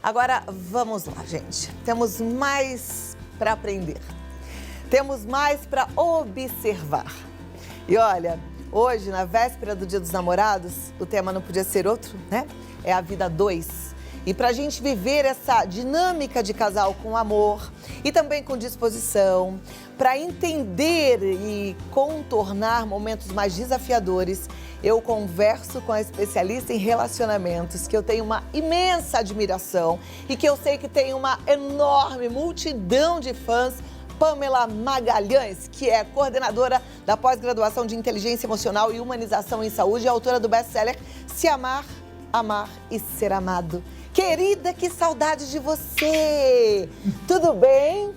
Agora, vamos lá, gente. Temos mais para aprender. Temos mais para observar. E olha, hoje, na véspera do Dia dos Namorados, o tema não podia ser outro, né? É a vida a dois. E para a gente viver essa dinâmica de casal com amor e também com disposição, para entender e contornar momentos mais desafiadores, eu converso com a especialista em relacionamentos, que eu tenho uma imensa admiração e que eu sei que tem uma enorme multidão de fãs, Pamela Magalhães, que é coordenadora da pós-graduação de Inteligência Emocional e Humanização em Saúde e autora do best-seller Se Amar, Amar e Ser Amado. Querida, que saudade de você! Tudo bem?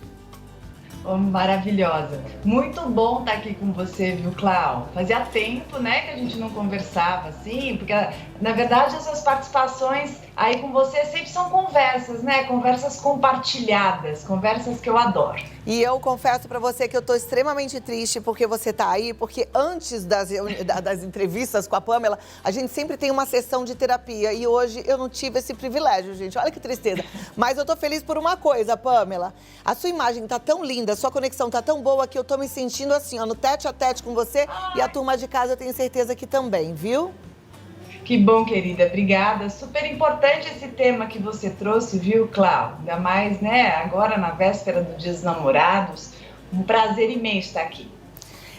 Oh, maravilhosa. Muito bom estar aqui com você, viu, Clau? Fazia tempo, né, que a gente não conversava assim, porque, na verdade, essas participações aí com você sempre são conversas, né? Conversas compartilhadas, conversas que eu adoro. E eu confesso pra você que eu tô extremamente triste porque você tá aí, porque antes das entrevistas com a Pamela, a gente sempre tem uma sessão de terapia e hoje eu não tive esse privilégio, gente. Olha que tristeza. Mas eu tô feliz por uma coisa, Pamela. A sua imagem tá tão linda, a sua conexão tá tão boa que eu tô me sentindo assim, ó, no tete a tete com você. E a turma de casa eu tenho certeza que também, viu? Que bom, querida, obrigada. Super importante esse tema que você trouxe, viu, Clau? Ainda mais, né, agora na véspera do Dia dos Namorados. Um prazer imenso estar aqui.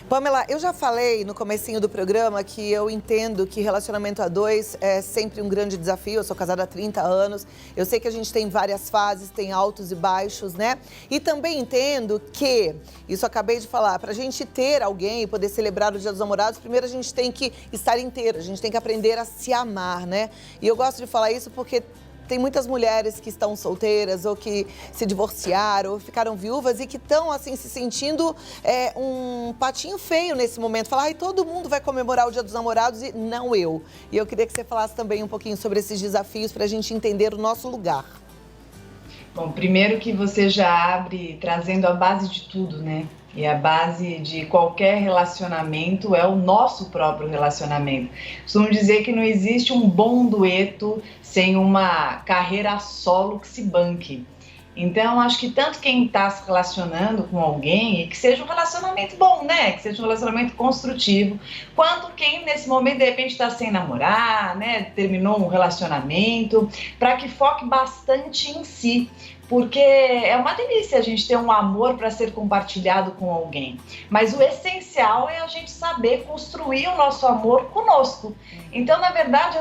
Pamela, eu já falei no comecinho do programa que eu entendo que relacionamento a dois é sempre um grande desafio. Eu sou casada há 30 anos, eu sei que a gente tem várias fases, tem altos e baixos, né? E também entendo que, isso eu acabei de falar, pra gente ter alguém e poder celebrar o Dia dos Namorados, primeiro a gente tem que estar inteiro, a gente tem que aprender a se amar, né? E eu gosto de falar isso porque tem muitas mulheres que estão solteiras ou que se divorciaram ou ficaram viúvas e que estão, assim, se sentindo um patinho feio nesse momento. Falar, ai, todo mundo vai comemorar o Dia dos Namorados e não eu. E eu queria que você falasse também um pouquinho sobre esses desafios para a gente entender o nosso lugar. Bom, primeiro que você já abre trazendo a base de tudo, né? E a base de qualquer relacionamento é o nosso próprio relacionamento. Costumo dizer que não existe um bom dueto sem uma carreira solo que se banque. Então, acho que tanto quem está se relacionando com alguém, e que seja um relacionamento bom, né? Que seja um relacionamento construtivo, quanto quem nesse momento, de repente, está sem namorar, né? Terminou um relacionamento, para que foque bastante em si. Porque é uma delícia a gente ter um amor para ser compartilhado com alguém. Mas o essencial é a gente saber construir o nosso amor conosco. Então, na verdade,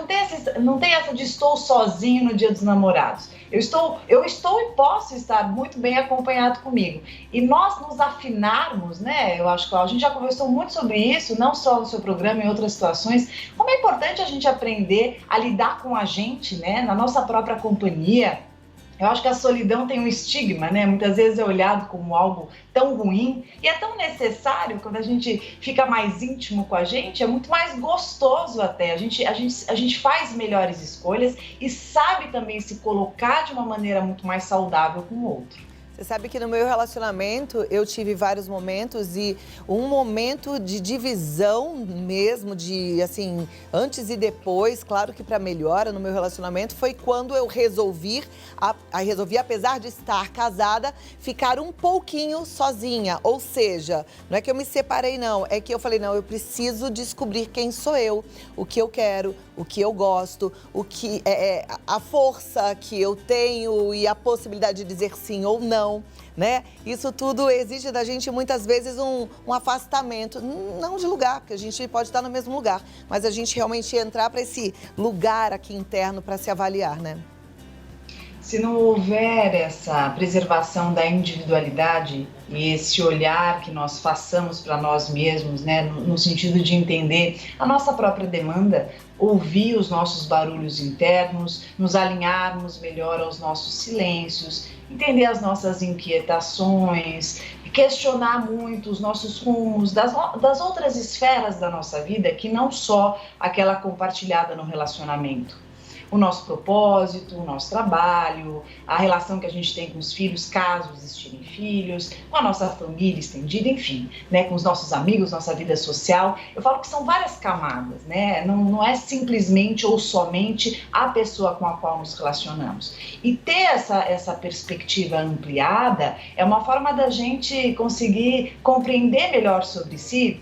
não tem essa de estou sozinho no Dia dos Namorados. Eu estou e posso estar muito bem acompanhado comigo. E nós nos afinarmos, né? Eu acho que a gente já conversou muito sobre isso, não só no seu programa, em outras situações. Como é importante a gente aprender a lidar com a gente, né? Na nossa própria companhia. Eu acho que a solidão tem um estigma, né? Muitas vezes é olhado como algo tão ruim e é tão necessário quando a gente fica mais íntimo com a gente, é muito mais gostoso até. A gente faz melhores escolhas e sabe também se colocar de uma maneira muito mais saudável com o outro. Você sabe que no meu relacionamento eu tive vários momentos e um momento de divisão mesmo, de assim, antes e depois, claro que para melhora no meu relacionamento, foi quando eu resolvi, apesar de estar casada, ficar um pouquinho sozinha. Ou seja, não é que eu me separei não, é que eu falei, não, eu preciso descobrir quem sou eu, o que eu quero, o que eu gosto, o que a força que eu tenho e a possibilidade de dizer sim ou não. Né? Isso tudo exige da gente muitas vezes um afastamento, não de lugar, porque a gente pode estar no mesmo lugar, mas a gente realmente entrar para esse lugar aqui interno para se avaliar, né? Se não houver essa preservação da individualidade e esse olhar que nós façamos para nós mesmos, né, no sentido de entender a nossa própria demanda, ouvir os nossos barulhos internos, nos alinharmos melhor aos nossos silêncios, entender as nossas inquietações, questionar muito os nossos rumos das outras esferas da nossa vida, que não só aquela compartilhada no relacionamento. o nosso propósito, o nosso trabalho, a relação que a gente tem com os filhos, caso existirem filhos, com a nossa família estendida, enfim, né, com os nossos amigos, nossa vida social. Eu falo que são várias camadas, né? Não é simplesmente ou somente a pessoa com a qual nos relacionamos. E ter essa perspectiva ampliada é uma forma da gente conseguir compreender melhor sobre si.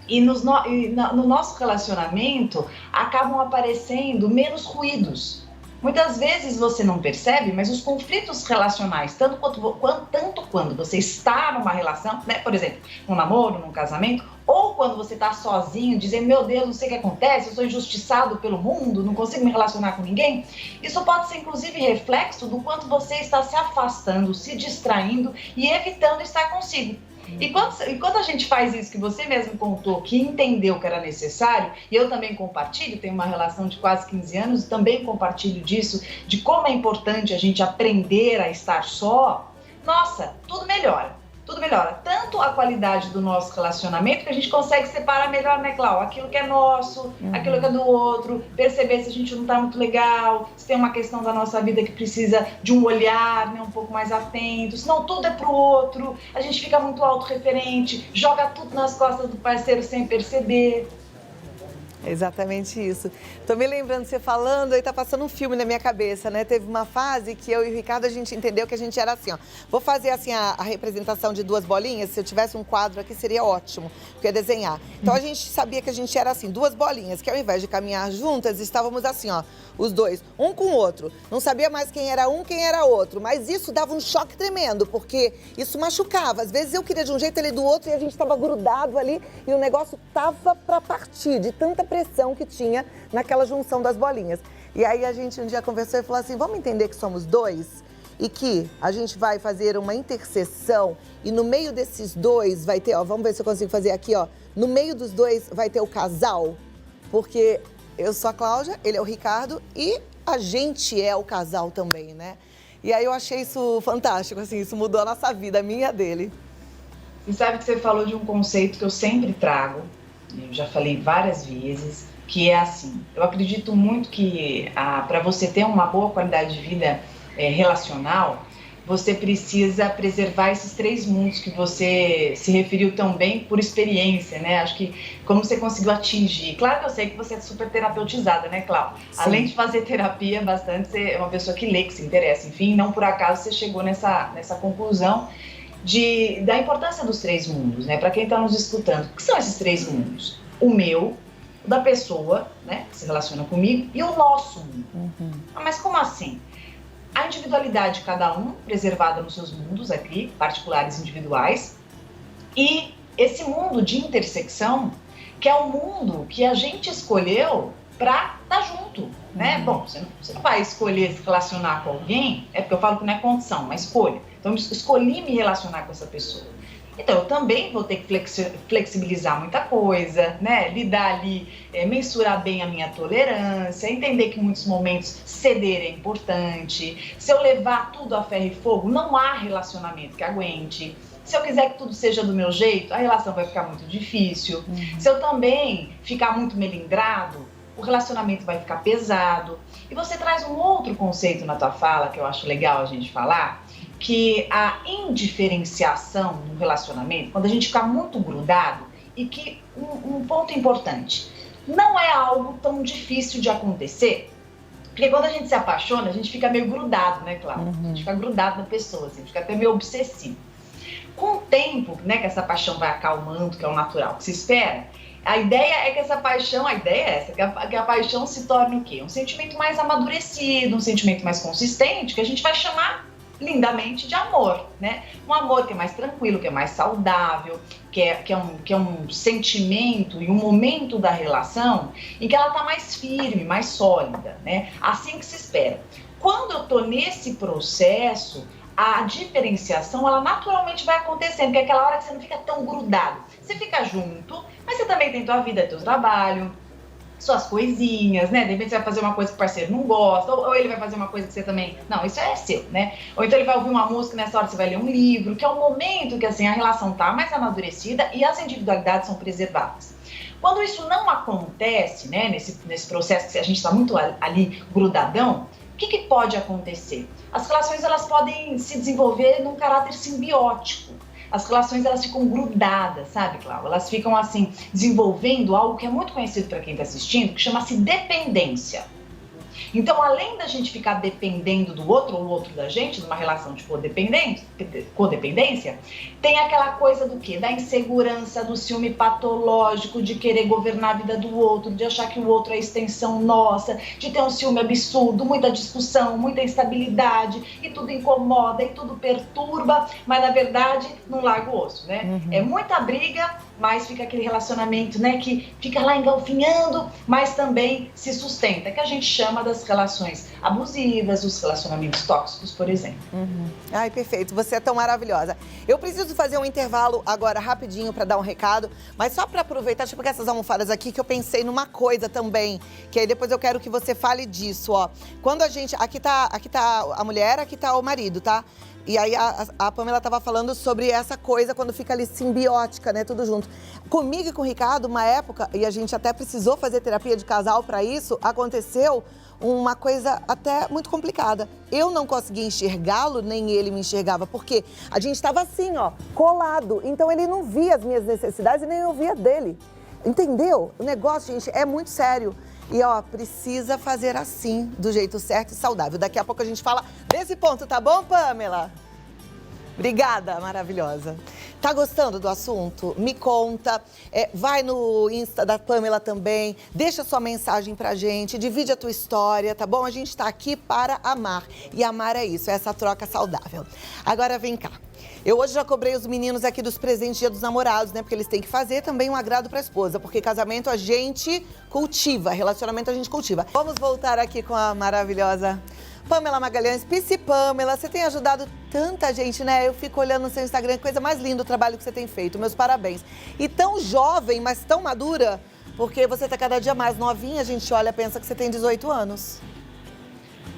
E no nosso relacionamento acabam aparecendo menos ruídos. Muitas vezes você não percebe, mas os conflitos relacionais, tanto quando você está numa relação, né, por exemplo, num namoro, num casamento, ou quando você está sozinho, dizendo, meu Deus, não sei o que acontece, eu sou injustiçado pelo mundo, não consigo me relacionar com ninguém, isso pode ser inclusive reflexo do quanto você está se afastando, se distraindo e evitando estar consigo. E quando a gente faz isso, que você mesmo contou, que entendeu que era necessário, e eu também compartilho, tenho uma relação de quase 15 anos, e também compartilho disso, de como é importante a gente aprender a estar só, nossa, tudo melhora. Tudo melhora, tanto a qualidade do nosso relacionamento, que a gente consegue separar melhor, né, Cláudia? Aquilo que é nosso, aquilo que é do outro, perceber se a gente não está muito legal, se tem uma questão da nossa vida que precisa de um olhar, né, um pouco mais atento, senão tudo é pro outro, a gente fica muito autorreferente, joga tudo nas costas do parceiro sem perceber. É exatamente isso. Tô me lembrando, você falando, aí tá passando um filme na minha cabeça, né? Teve uma fase que eu e o Ricardo, a gente entendeu que a gente era assim, ó. Vou fazer assim a representação de duas bolinhas, se eu tivesse um quadro aqui seria ótimo, porque eu ia desenhar. Então a gente sabia que a gente era assim, duas bolinhas, que ao invés de caminhar juntas, estávamos assim, ó, os dois, um com o outro. Não sabia mais quem era um, quem era outro, mas isso dava um choque tremendo, porque isso machucava. Às vezes eu queria de um jeito, ele do outro, e a gente estava grudado ali, e o negócio tava para partir de tanta pressão que tinha naquela junção das bolinhas. E aí a gente um dia conversou e falou assim, vamos entender que somos dois e que a gente vai fazer uma interseção e no meio desses dois vai ter, ó, vamos ver se eu consigo fazer aqui, ó, no meio dos dois vai ter o casal, porque eu sou a Cláudia, ele é o Ricardo e a gente é o casal também, né? E aí eu achei isso fantástico, assim, isso mudou a nossa vida, a minha e a dele. E sabe que você falou de um conceito que eu sempre trago, eu já falei várias vezes, que é assim, eu acredito muito que para você ter uma boa qualidade de vida relacional, você precisa preservar esses 3 mundos que você se referiu tão bem por experiência, né? Acho que como você conseguiu atingir. Claro que eu sei que você é super terapeutizada, né, Cláudia? Além de fazer terapia bastante, você é uma pessoa que lê, que se interessa. Enfim, não por acaso você chegou nessa conclusão da importância dos 3 mundos, né? Para quem está nos escutando, o que são esses 3 mundos? O meu, o da pessoa, né, que se relaciona comigo, e o nosso mundo. Mas como assim? A individualidade de cada um, preservada nos seus mundos aqui, particulares individuais, e esse mundo de intersecção, que é o mundo que a gente escolheu para estar junto, né? Bom, você não vai escolher se relacionar com alguém, é porque eu falo que não é condição, é uma escolha. Então, eu escolhi me relacionar com essa pessoa. Então, eu também vou ter que flexibilizar muita coisa, né? Lidar ali, mensurar bem a minha tolerância, entender que em muitos momentos ceder é importante. Se eu levar tudo a ferro e fogo, não há relacionamento que aguente. Se eu quiser que tudo seja do meu jeito, a relação vai ficar muito difícil. Se eu também ficar muito melindrado, o relacionamento vai ficar pesado. E você traz um outro conceito na tua fala, que eu acho legal a gente falar, que a indiferenciação no relacionamento, quando a gente fica muito grudado, e que um ponto importante, não é algo tão difícil de acontecer, porque quando a gente se apaixona, a gente fica meio grudado, né, Cláudia? A gente fica grudado na pessoa, assim, fica até meio obsessivo. Com o tempo, né, que essa paixão vai acalmando, que é o natural que se espera, a ideia é que essa paixão, que a paixão se torne o quê? Um sentimento mais amadurecido, um sentimento mais consistente, que a gente vai chamar lindamente de amor, né? Um amor que é mais tranquilo, que é mais saudável, que é um sentimento e um momento da relação em que ela tá mais firme, mais sólida, né? Assim que se espera. Quando eu tô nesse processo, a diferenciação, ela naturalmente vai acontecendo, porque é aquela hora que você não fica tão grudado. Você fica junto, mas você também tem tua vida, teu trabalho, suas coisinhas, né? De repente você vai fazer uma coisa que o parceiro não gosta, ou ele vai fazer uma coisa que você também... Não, isso é seu, né? Ou então ele vai ouvir uma música, nessa hora você vai ler um livro, que é um momento que, assim, a relação tá mais amadurecida e as individualidades são preservadas. Quando isso não acontece, né, nesse processo que a gente está muito ali grudadão, o que pode acontecer? As relações elas podem se desenvolver num caráter simbiótico. As relações elas ficam grudadas, sabe, Cláudia? Elas ficam assim, desenvolvendo algo que é muito conhecido para quem está assistindo, que chama-se dependência. Então, além da gente ficar dependendo do outro ou o outro da gente, numa relação de codependência, tem aquela coisa do quê? Da insegurança, do ciúme patológico, de querer governar a vida do outro, de achar que o outro é a extensão nossa, de ter um ciúme absurdo, muita discussão, muita instabilidade, e tudo incomoda, e tudo perturba, mas na verdade não larga o osso, né? Uhum. É muita briga, mas fica aquele relacionamento, né, que fica lá engalfinhando, mas também se sustenta, que a gente chama das relações abusivas, os relacionamentos tóxicos, por exemplo. Uhum. Ai, perfeito. Você é tão maravilhosa. Eu preciso fazer um intervalo agora rapidinho para dar um recado, mas só para aproveitar, deixa eu pegar essas almofadas aqui, que eu pensei numa coisa também, que aí depois eu quero que você fale disso, ó. Quando a gente... Aqui tá a mulher, aqui tá o marido, tá? E aí a Pamela estava falando sobre essa coisa quando fica ali simbiótica, né? Tudo junto. Comigo e com o Ricardo, uma época, e a gente até precisou fazer terapia de casal para isso, aconteceu uma coisa até muito complicada. Eu não conseguia enxergá-lo, nem ele me enxergava, porque a gente estava assim, ó, colado. Então ele não via as minhas necessidades e nem eu via dele. Entendeu? O negócio, gente, é muito sério. E, ó, precisa fazer assim, do jeito certo e saudável. Daqui a pouco a gente fala desse ponto, tá bom, Pamela? Obrigada, maravilhosa. Tá gostando do assunto? Me conta. Vai no Insta da Pamela também. Deixa sua mensagem pra gente. Divide a tua história, tá bom? A gente tá aqui para amar. E amar é isso, é essa troca saudável. Agora vem cá. Eu hoje já cobrei os meninos aqui dos presentes Dia dos Namorados, né? Porque eles têm que fazer também um agrado pra esposa. Porque casamento a gente cultiva, relacionamento a gente cultiva. Vamos voltar aqui com a maravilhosa Pamela Magalhães. Psi Pamela, você tem ajudado tanta gente, né? Eu fico olhando no seu Instagram, coisa mais linda o trabalho que você tem feito. Meus parabéns. E tão jovem, mas tão madura, porque você tá cada dia mais novinha, a gente olha e pensa que você tem 18 anos.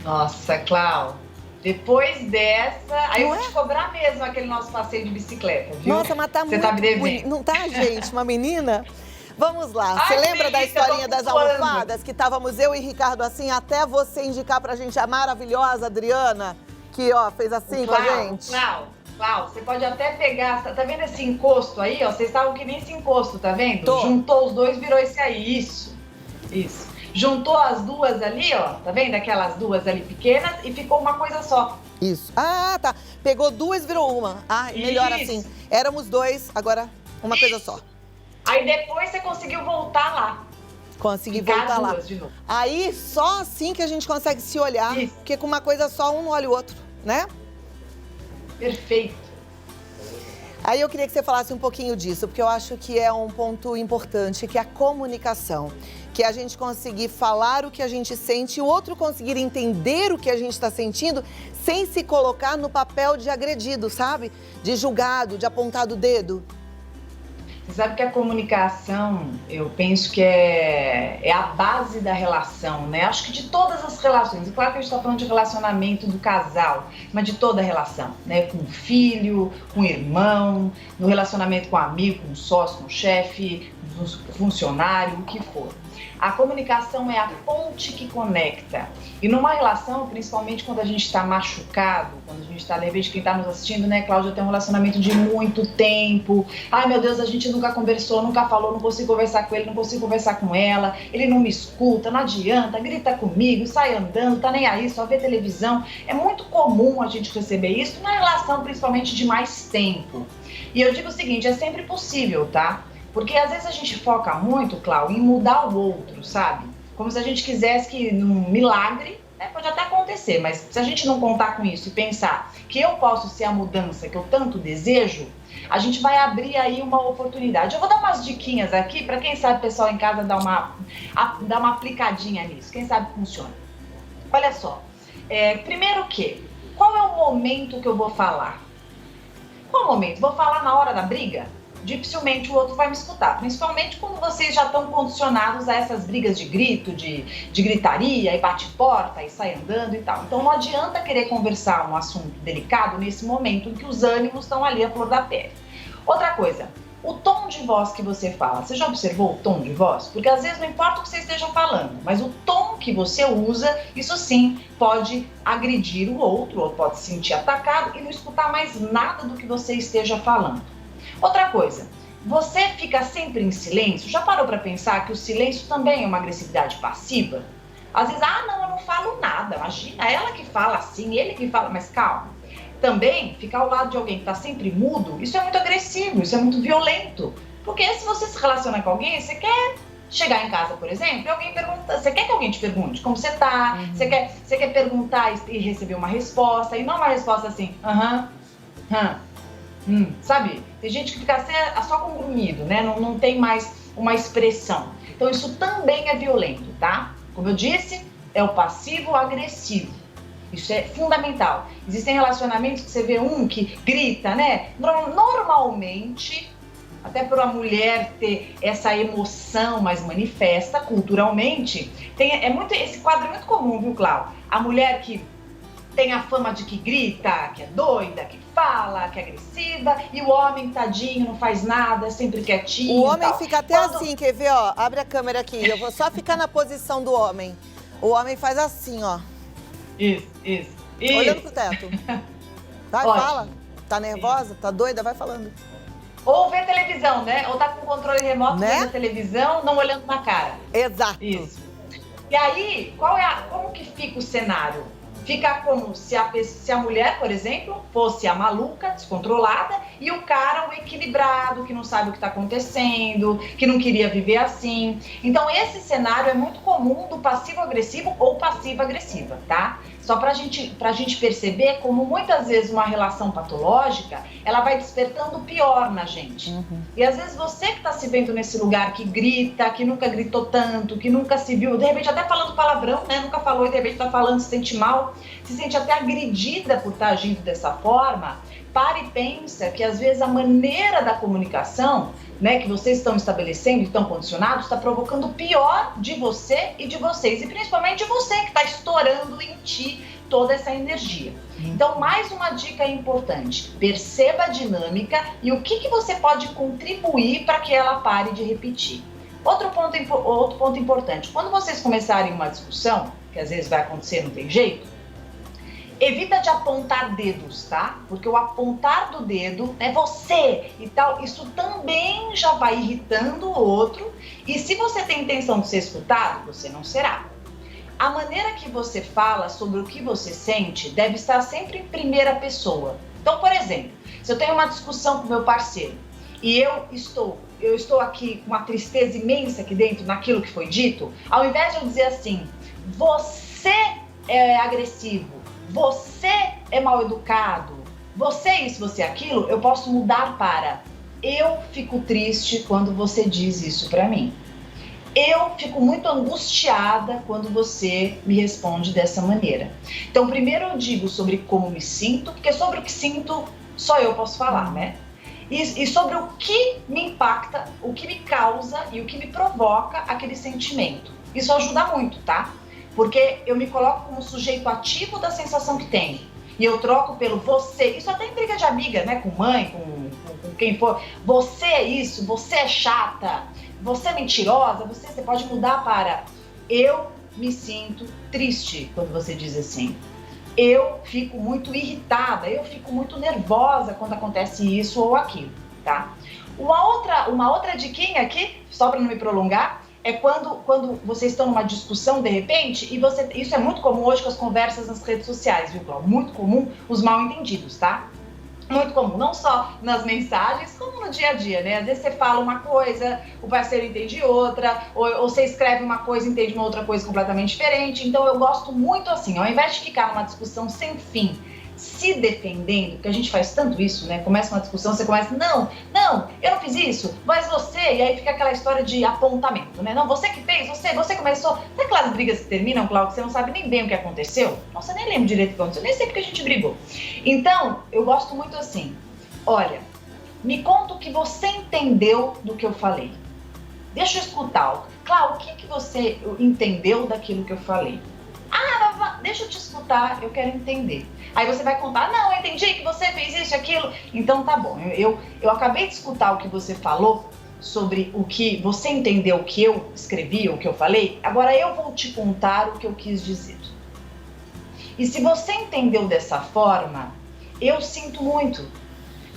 Nossa, Clau, depois dessa, aí eu vou te cobrar mesmo aquele nosso passeio de bicicleta, viu? Nossa, mas tá muito... Você tá me devendo. Não tá, gente? Uma menina... Vamos lá, você lembra da historinha das almofadas? Que estávamos eu e Ricardo assim, até você indicar pra gente a maravilhosa Adriana, que ó, fez assim com a gente? Clau, você pode até pegar, tá vendo esse encosto aí, ó? Vocês estavam que nem esse encosto, tá vendo? Tô. Juntou os dois, virou esse aí, isso. Juntou as duas ali, ó, tá vendo? Aquelas duas ali pequenas e ficou uma coisa só. Isso. Ah, tá. Pegou duas, virou uma. Ah, melhor assim. Éramos dois, agora uma coisa só. Aí depois você conseguiu voltar lá. Consegui voltar lá. De novo. Aí só assim que a gente consegue se olhar, porque com uma coisa só um não olha o outro, né? Perfeito. Aí eu queria que você falasse um pouquinho disso, porque eu acho que é um ponto importante, que é a comunicação. Que é a gente conseguir falar o que a gente sente e o outro conseguir entender o que a gente está sentindo sem se colocar no papel de agredido, sabe? De julgado, de apontado o dedo. Você sabe que a comunicação, eu penso que é a base da relação, né? Acho que de todas as relações. E claro que a gente está falando de relacionamento do casal, mas de toda a relação, né? Com o filho, com o irmão, no relacionamento com o amigo, com o sócio, com o chefe, com o funcionário, o que for. A comunicação é a ponte que conecta. E numa relação, principalmente quando a gente está machucado, quando a gente está, de repente, quem está nos assistindo, né, Cláudia, tem um relacionamento de muito tempo. Ai, meu Deus, a gente nunca conversou, nunca falou, não consigo conversar com ele, não consigo conversar com ela, ele não me escuta, não adianta, grita comigo, sai andando, tá nem aí, só vê televisão. É muito comum a gente receber isso na relação, principalmente de mais tempo. E eu digo o seguinte, é sempre possível, tá? Porque às vezes a gente foca muito, Cláudia, em mudar o outro, sabe? Como se a gente quisesse que num milagre, né, pode até acontecer, mas se a gente não contar com isso e pensar que eu posso ser a mudança que eu tanto desejo, a gente vai abrir aí uma oportunidade. Eu vou dar umas diquinhas aqui para quem sabe o pessoal em casa dar uma aplicadinha nisso, quem sabe funciona. Olha só, primeiro qual é o momento que eu vou falar? Qual momento? Vou falar na hora da briga? Dificilmente o outro vai me escutar, principalmente quando vocês já estão condicionados a essas brigas de grito, de gritaria, e bate porta, e sai andando e tal. Então não adianta querer conversar um assunto delicado nesse momento em que os ânimos estão ali à flor da pele. Outra coisa, o tom de voz que você fala. Você já observou o tom de voz? Porque às vezes não importa o que você esteja falando, mas o tom que você usa, isso sim pode agredir o outro, ou pode se sentir atacado e não escutar mais nada do que você esteja falando. Outra coisa, você fica sempre em silêncio? Já parou para pensar que o silêncio também é uma agressividade passiva? Às vezes, não, eu não falo nada, imagina, ela que fala assim, ele que fala, mas calma. Também, ficar ao lado de alguém que está sempre mudo, isso é muito agressivo, isso é muito violento. Porque se você se relaciona com alguém, você quer chegar em casa, por exemplo, e alguém pergunta, você quer que alguém te pergunte como você está, você quer perguntar e receber uma resposta, e não uma resposta assim, sabe? Tem gente que fica assim, só com grumido, né? Não tem mais uma expressão. Então isso também é violento, tá? Como eu disse, é o passivo-agressivo. Isso é fundamental. Existem relacionamentos que você vê um que grita, né? Normalmente, até por a mulher ter essa emoção mais manifesta, culturalmente, esse quadro é muito comum, viu, Cláudia? A mulher que tem a fama de que grita, que é doida, que fala, que é agressiva, e o homem, tadinho, não faz nada, sempre quietinho. O homem fica até assim, quer ver, ó? Abre a câmera aqui, eu vou só ficar na posição do homem. O homem faz assim, ó. Isso. Olhando pro teto. Vai, Ótimo. fala. Tá nervosa? Tá doida? Vai falando. Ou ver televisão, né? Ou tá com o controle remoto né? vendo televisão, não olhando na cara. Exato. Isso. E aí, como que fica o cenário? Fica como se a mulher, por exemplo, fosse a maluca, descontrolada, e o cara o equilibrado, que não sabe o que está acontecendo, que não queria viver assim. Então, esse cenário é muito comum do passivo-agressivo ou passiva-agressiva, tá? Só pra gente perceber como muitas vezes uma relação patológica, ela vai despertando o pior na gente. E às vezes você que está se vendo nesse lugar que grita, que nunca gritou tanto, que nunca se viu, de repente até falando palavrão, né? Nunca falou e de repente está falando, se sente mal, se sente até agredida por estar agindo dessa forma, para e pensa que às vezes a maneira da comunicação, né, que vocês estão estabelecendo e estão condicionados, está provocando o pior de você e de vocês, e principalmente de você que está estourando em ti toda essa energia. Então, mais uma dica importante: perceba a dinâmica e o que você pode contribuir para que ela pare de repetir. Outro ponto importante: quando vocês começarem uma discussão, que às vezes vai acontecer, não tem jeito, evita de apontar dedos, tá? Porque o apontar do dedo é você e tal, isso também já vai irritando o outro, e se você tem intenção de ser escutado, você não será. A maneira que você fala sobre o que você sente deve estar sempre em primeira pessoa. Então, por exemplo, se eu tenho uma discussão com meu parceiro e eu estou aqui com uma tristeza imensa aqui dentro naquilo que foi dito, ao invés de eu dizer assim, você é agressivo, você é mal educado, você isso, você aquilo, eu posso mudar para eu fico triste quando você diz isso para mim. Eu fico muito angustiada quando você me responde dessa maneira. Então, primeiro eu digo sobre como me sinto, porque sobre o que sinto só eu posso falar, né? E sobre o que me impacta, o que me causa e o que me provoca aquele sentimento. Isso ajuda muito, tá? Porque eu me coloco como sujeito ativo da sensação que tenho. E eu troco pelo você. Isso até em briga de amiga, né? Com mãe, com quem for. Você é isso, você é chata, você é mentirosa. Você pode mudar para eu me sinto triste quando você diz assim. Eu fico muito irritada, eu fico muito nervosa quando acontece isso ou aquilo, tá? Uma outra diquinha aqui, só para não me prolongar, é quando vocês estão numa discussão de repente, e isso é muito comum hoje com as conversas nas redes sociais, viu, Cláudio? Muito comum os mal entendidos, tá? Muito comum, não só nas mensagens, como no dia a dia, né? Às vezes você fala uma coisa, o parceiro entende outra, ou você escreve uma coisa e entende uma outra coisa completamente diferente. Então eu gosto muito assim, ao invés de ficar numa discussão sem fim, se defendendo, porque a gente faz tanto isso, né? Começa uma discussão, você começa, não, eu não fiz isso, mas você, e aí fica aquela história de apontamento, né? Não, você que fez, você começou. Sabe aquelas brigas que terminam, Cláudio, que você não sabe nem bem o que aconteceu? Nossa, eu nem lembro direito o que aconteceu, nem sei porque a gente brigou. Então, eu gosto muito assim, olha, me conta o que você entendeu do que eu falei. Deixa eu escutar. Cláudio, o que você entendeu daquilo que eu falei? deixa eu te escutar, eu quero entender. Aí você vai contar, não, eu entendi que você fez isso e aquilo. Então tá bom, eu acabei de escutar o que você falou sobre o que você entendeu, o que eu escrevi, o que eu falei, agora eu vou te contar o que eu quis dizer. E se você entendeu dessa forma, eu sinto muito,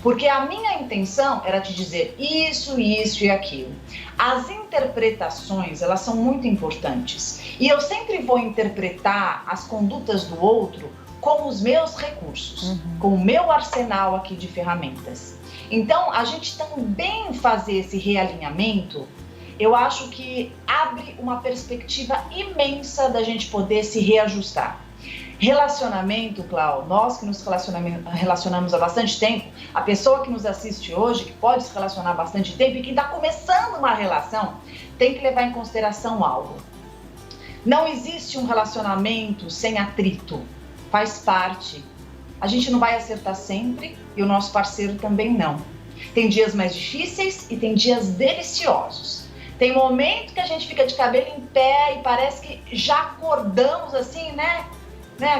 porque a minha intenção era te dizer isso, isso e aquilo. As interpretações, elas são muito importantes. E eu sempre vou interpretar as condutas do outro com os meus recursos, com o meu arsenal aqui de ferramentas. Então, a gente também fazer esse realinhamento, eu acho que abre uma perspectiva imensa da gente poder se reajustar. Relacionamento, Cláudio, nós que nos relacionamos há bastante tempo, a pessoa que nos assiste hoje, que pode se relacionar há bastante tempo e que está começando uma relação, tem que levar em consideração algo. Não existe um relacionamento sem atrito, faz parte. A gente não vai acertar sempre e o nosso parceiro também não. Tem dias mais difíceis e tem dias deliciosos. Tem momento que a gente fica de cabelo em pé e parece que já acordamos assim, né?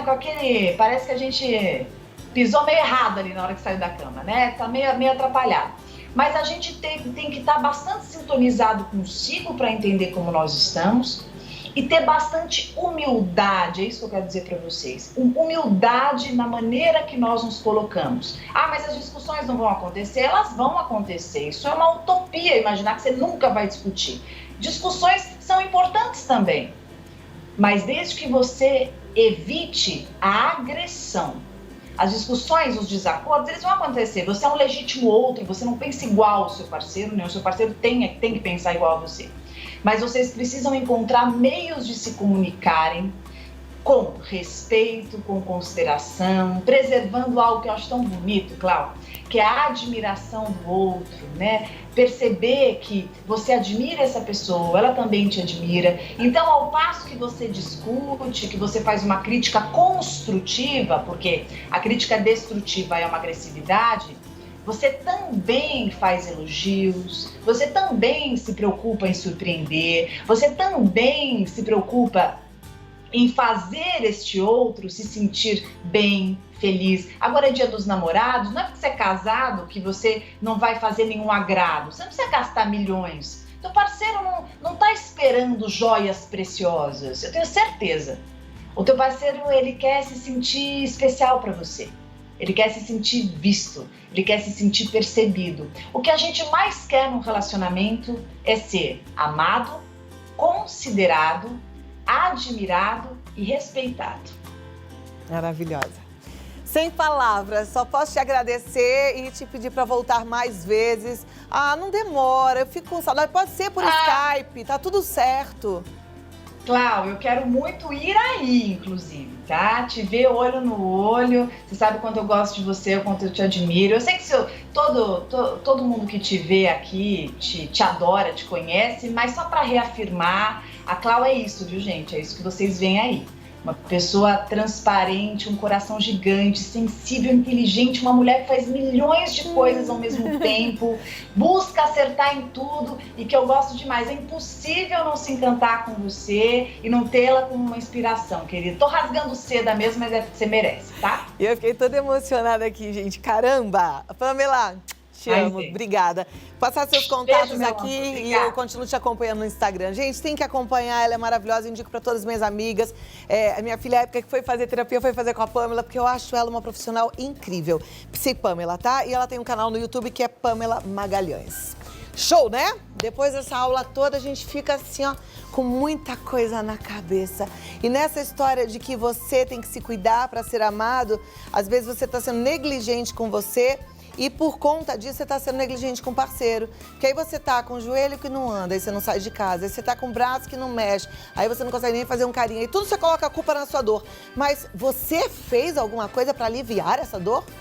Com aquele... Parece que a gente pisou meio errado ali na hora que saiu da cama, né? Tá meio atrapalhado. Mas a gente tem que estar bastante sintonizado consigo para entender como nós estamos e ter bastante humildade, é isso que eu quero dizer para vocês. Humildade na maneira que nós nos colocamos. Ah, mas as discussões não vão acontecer? Elas vão acontecer. Isso é uma utopia, imaginar que você nunca vai discutir. Discussões são importantes também, mas desde que você evite a agressão. As discussões, os desacordos, eles vão acontecer. Você é um legítimo outro, você não pensa igual ao seu parceiro, né? O seu parceiro tem que pensar igual a você. Mas vocês precisam encontrar meios de se comunicarem com respeito, com consideração, preservando algo que eu acho tão bonito, Cláudio, que é a admiração do outro, né? Perceber que você admira essa pessoa, ela também te admira. Então, ao passo que você discute, que você faz uma crítica construtiva, porque a crítica destrutiva é uma agressividade, você também faz elogios, você também se preocupa em surpreender, você também se preocupa em fazer este outro se sentir bem, feliz. Agora é dia dos namorados, não é porque você é casado que você não vai fazer nenhum agrado. Você não precisa gastar milhões. Teu parceiro não está esperando joias preciosas, eu tenho certeza. O teu parceiro, ele quer se sentir especial para você. Ele quer se sentir visto, ele quer se sentir percebido. O que a gente mais quer num relacionamento é ser amado, considerado, admirado e respeitado. Maravilhosa. Sem palavras, só posso te agradecer e te pedir para voltar mais vezes. Ah, não demora, eu fico com saudade. Pode ser por Skype, tá tudo certo. Cláudio, eu quero muito ir aí, inclusive, tá? Te ver olho no olho. Você sabe o quanto eu gosto de você, o quanto eu te admiro. Eu sei que todo mundo que te vê aqui te adora, te conhece, mas só para reafirmar, a Cláudia é isso, viu, gente? É isso que vocês veem aí. Uma pessoa transparente, um coração gigante, sensível, inteligente, uma mulher que faz milhões de coisas ao mesmo tempo, busca acertar em tudo e que eu gosto demais. É impossível não se encantar com você e não tê-la como uma inspiração, querida. Tô rasgando seda mesmo, mas é porque você merece, tá? E eu fiquei toda emocionada aqui, gente. Caramba! Pamela, te amo, obrigada. Passar seus contatos aqui e eu continuo te acompanhando no Instagram. Gente, tem que acompanhar, ela é maravilhosa, indico para todas as minhas amigas. A minha filha, a época que foi fazer terapia, foi fazer com a Pamela, porque eu acho ela uma profissional incrível. Psi Pamela, tá? E ela tem um canal no YouTube que é Pamela Magalhães. Show, né? Depois dessa aula toda, a gente fica assim, ó, com muita coisa na cabeça. E nessa história de que você tem que se cuidar para ser amado, às vezes você está sendo negligente com você, e por conta disso, você está sendo negligente com o parceiro. Porque aí você tá com o joelho que não anda, aí você não sai de casa. Aí você tá com o braço que não mexe, aí você não consegue nem fazer um carinho. Aí tudo você coloca a culpa na sua dor. Mas você fez alguma coisa para aliviar essa dor?